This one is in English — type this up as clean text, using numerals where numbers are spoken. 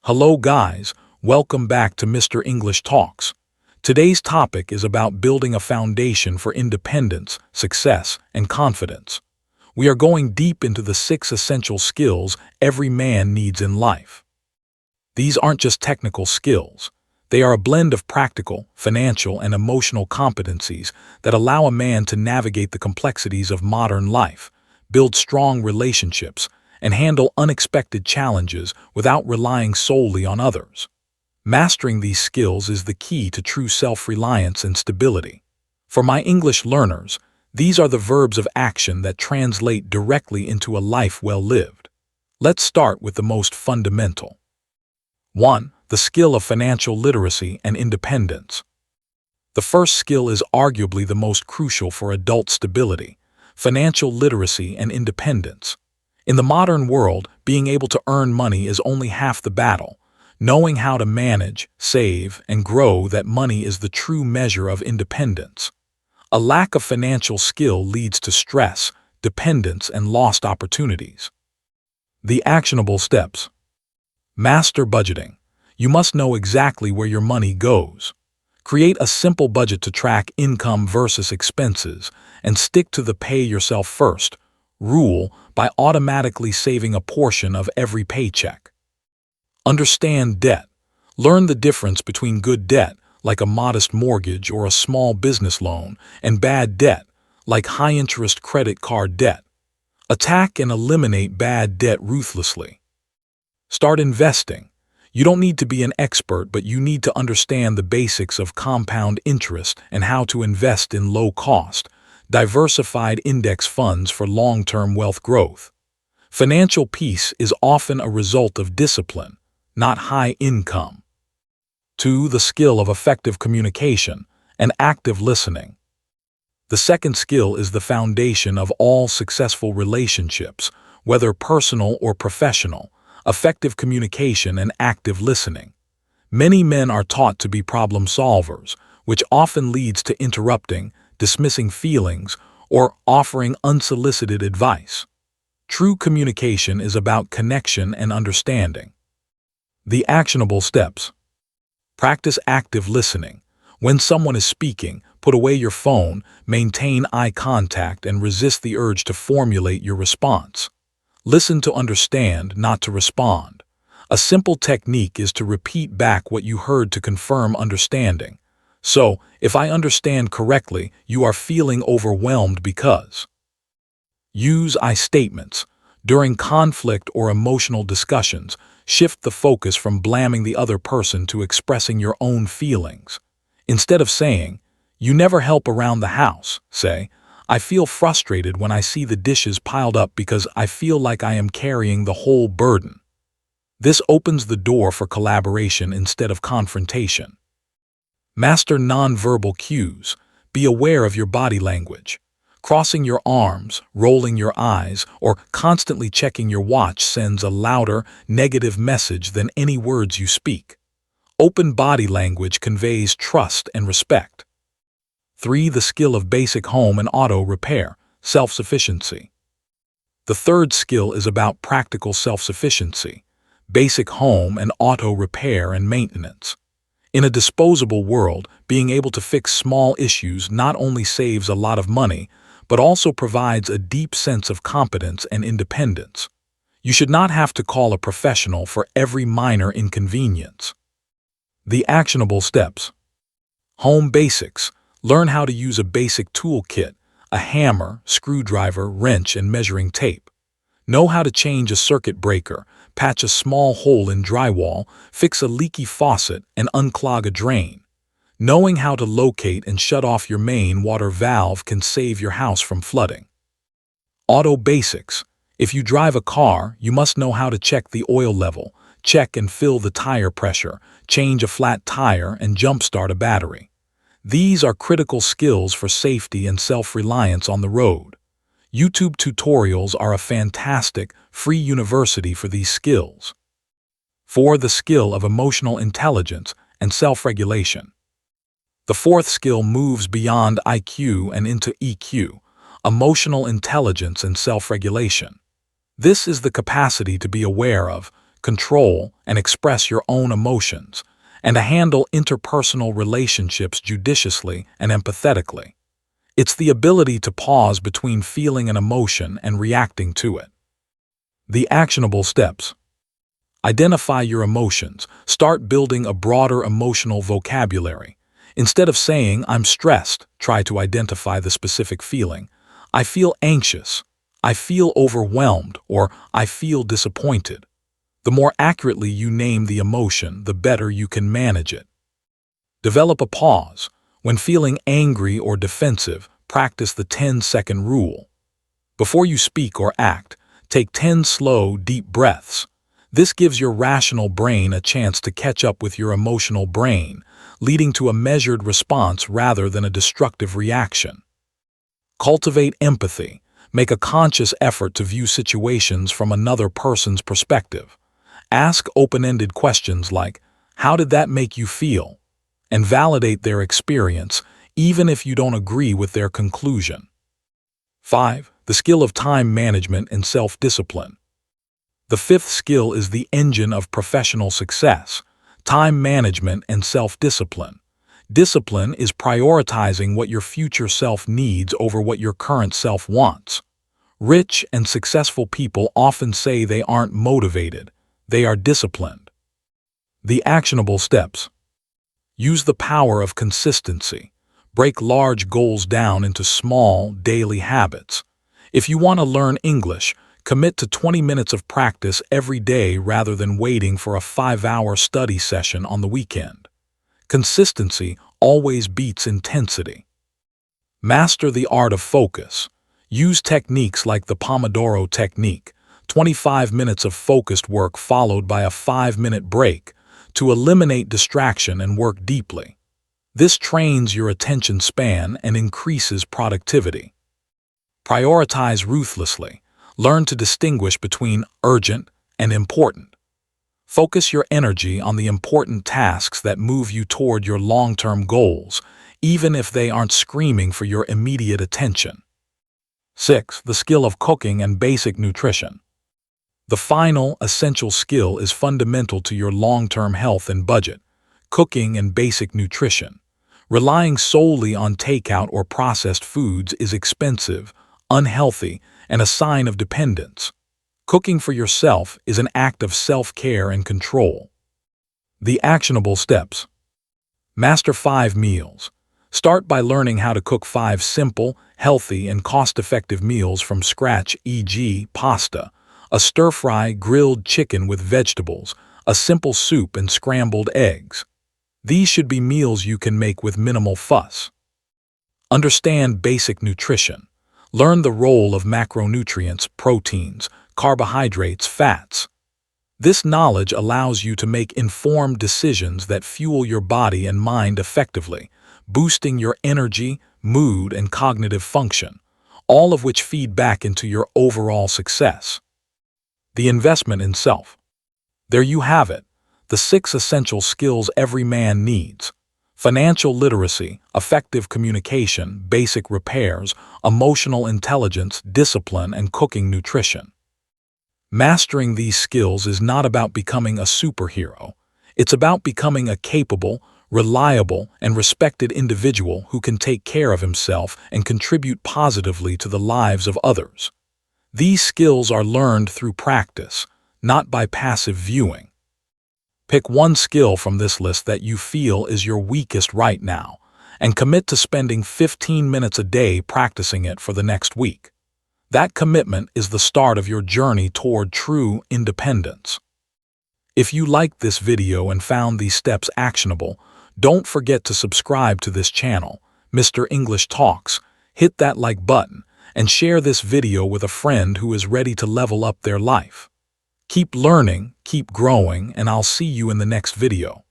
Hello guys, welcome back to Mr. English Talks. Today's topic is about building a foundation for independence, success, and confidence. We are going deep into the 6 essential skills every man needs in life. These aren't just technical skills. They are a blend of practical, financial, and emotional competencies that allow a man to navigate the complexities of modern life, build strong relationships, and handle unexpected challenges without relying solely on others. Mastering these skills is the key to true self-reliance and stability. For my English learners, these are the verbs of action that translate directly into a life well lived. Let's start with the most fundamental. 1. The skill of financial literacy and independence. The first skill is arguably the most crucial for adult stability: financial literacy and independence. In the modern world, being able to earn money is only half the battle. Knowing how to manage, save, and grow that money is the true measure of independence. A lack of financial skill leads to stress, dependence, and lost opportunities. The actionable steps. Master budgeting. You must know exactly where your money goes. Create a simple budget to track income versus expenses, and stick to the pay yourself first rule by automatically saving a portion of every paycheck. Understand debt. Learn the difference between good debt, like a modest mortgage or a small business loan, and bad debt, like high-interest credit card debt. Attack and eliminate bad debt ruthlessly. Start investing. You don't need to be an expert, but you need to understand the basics of compound interest and how to invest in low-cost, diversified index funds for long-term wealth growth. Financial peace is often a result of discipline, not high income. 2. The skill of effective communication and active listening. The second skill is the foundation of all successful relationships, whether personal or professional: effective communication and active listening. Many men are taught to be problem solvers, which often leads to interrupting, dismissing feelings, or offering unsolicited advice. True communication is about connection and understanding. The actionable steps. Practice active listening. When someone is speaking, put away your phone, maintain eye contact, and resist the urge to formulate your response. Listen to understand, not to respond. A simple technique is to repeat back what you heard to confirm understanding. So, if I understand correctly, you are feeling overwhelmed because. Use I statements. During conflict or emotional discussions, shift the focus from blaming the other person to expressing your own feelings. Instead of saying, "You never help around the house," say, "I feel frustrated when I see the dishes piled up because I feel like I am carrying the whole burden." This opens the door for collaboration instead of confrontation. Master nonverbal cues. Be aware of your body language. Crossing your arms, rolling your eyes, or constantly checking your watch sends a louder, negative message than any words you speak. Open body language conveys trust and respect. 3. The skill of basic home and auto repair, self-sufficiency. The third skill is about practical self-sufficiency, basic home and auto repair and maintenance. In a disposable world, being able to fix small issues not only saves a lot of money, but also provides a deep sense of competence and independence. You should not have to call a professional for every minor inconvenience. The actionable steps. Home basics. Learn how to use a basic toolkit: a hammer, screwdriver, wrench, and measuring tape. Know how to change a circuit breaker, patch a small hole in drywall, fix a leaky faucet, and unclog a drain. Knowing how to locate and shut off your main water valve can save your house from flooding. Auto basics. If you drive a car, you must know how to check the oil level, check and fill the tire pressure, change a flat tire, and jumpstart a battery. These are critical skills for safety and self-reliance on the road. YouTube tutorials are a fantastic, free university for these skills. 4. The skill of emotional intelligence and self-regulation. The fourth skill moves beyond IQ and into EQ, emotional intelligence and self-regulation. This is the capacity to be aware of, control, and express your own emotions, and to handle interpersonal relationships judiciously and empathetically. It's the ability to pause between feeling an emotion and reacting to it. The actionable steps. Identify your emotions. Start building a broader emotional vocabulary. Instead of saying, "I'm stressed," try to identify the specific feeling. "I feel anxious," "I feel overwhelmed," or "I feel disappointed." The more accurately you name the emotion, the better you can manage it. Develop a pause. When feeling angry or defensive, practice the 10-second rule. Before you speak or act, take 10 slow, deep breaths. This gives your rational brain a chance to catch up with your emotional brain, leading to a measured response rather than a destructive reaction. Cultivate empathy. Make a conscious effort to view situations from another person's perspective. Ask open-ended questions like, "How did that make you feel?" and validate their experience, even if you don't agree with their conclusion. 5. The skill of time management and self-discipline. The fifth skill is the engine of professional success: time management and self-discipline. Discipline is prioritizing what your future self needs over what your current self wants. Rich and successful people often say they aren't motivated, they are disciplined. The actionable steps. Use the power of consistency. Break large goals down into small, daily habits. If you want to learn English, commit to 20 minutes of practice every day rather than waiting for a 5-hour study session on the weekend. Consistency always beats intensity. Master the art of focus. Use techniques like the Pomodoro technique, 25 minutes of focused work followed by a 5-minute break, to eliminate distraction and work deeply. This trains your attention span and increases productivity. Prioritize ruthlessly. Learn to distinguish between urgent and important. Focus your energy on the important tasks that move you toward your long-term goals, even if they aren't screaming for your immediate attention. 6. The skill of cooking and basic nutrition. The final, essential skill is fundamental to your long-term health and budget: cooking and basic nutrition. Relying solely on takeout or processed foods is expensive, unhealthy, and a sign of dependence. Cooking for yourself is an act of self-care and control. The actionable steps. Master 5 meals. Start by learning how to cook 5 simple, healthy, and cost-effective meals from scratch, e.g., pasta, a stir-fry grilled chicken with vegetables, a simple soup, and scrambled eggs. These should be meals you can make with minimal fuss. Understand basic nutrition. Learn the role of macronutrients, proteins, carbohydrates, fats. This knowledge allows you to make informed decisions that fuel your body and mind effectively, boosting your energy, mood, and cognitive function, all of which feed back into your overall success. The investment in self. There you have it, the 6 essential skills every man needs: financial literacy, effective communication, basic repairs, emotional intelligence, discipline, and cooking nutrition. Mastering these skills is not about becoming a superhero. It's about becoming a capable, reliable, and respected individual who can take care of himself and contribute positively to the lives of others. These skills are learned through practice, not by passive viewing. Pick one skill from this list that you feel is your weakest right now, and commit to spending 15 minutes a day practicing it for the next week. That commitment is the start of your journey toward true independence. If you liked this video and found these steps actionable, don't forget to subscribe to this channel, Mr. English Talks, hit that like button, and share this video with a friend who is ready to level up their life. Keep learning, keep growing, and I'll see you in the next video.